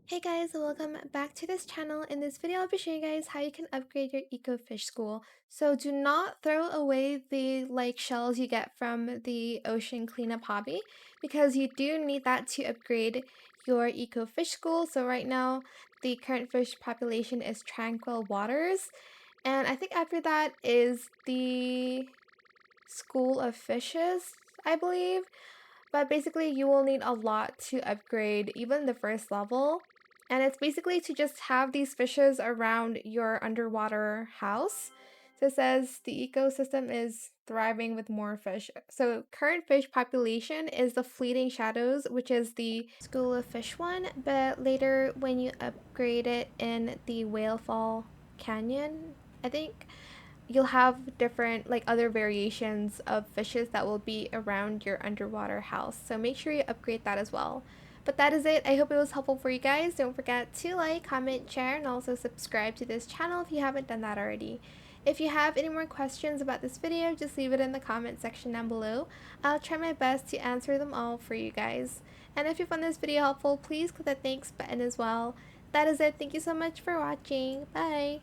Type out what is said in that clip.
Hey guys, welcome back to this channel. In this video, I'll be showing you guys how you can upgrade your eco fish school. So do not throw away the shells you get from the ocean cleanup hobby because you do need that to upgrade your eco fish school. So right now, the current fish population is tranquil waters, and I think after that is the school of fishes, I believe. But basically, you will need a lot to upgrade even the first level. And it's basically to just have these fishes around your underwater house. So it says the ecosystem is thriving with more fish. So current fish population is the Fleeting Shadows, which is the School of Fish one. But later, when you upgrade it in the Whalefall Canyon, I think you'll have different other variations of fishes that will be around your underwater house, so make sure you upgrade that as well. But that is it. I hope it was helpful for you guys. Don't forget to like, comment, share, and also subscribe to this channel if you haven't done that already. If you have any more questions about this video, just leave it in the comment section down below. I'll try my best to answer them all for you guys. And if you found this video helpful, please click the thanks button as well. That is it. Thank you so much for watching. Bye!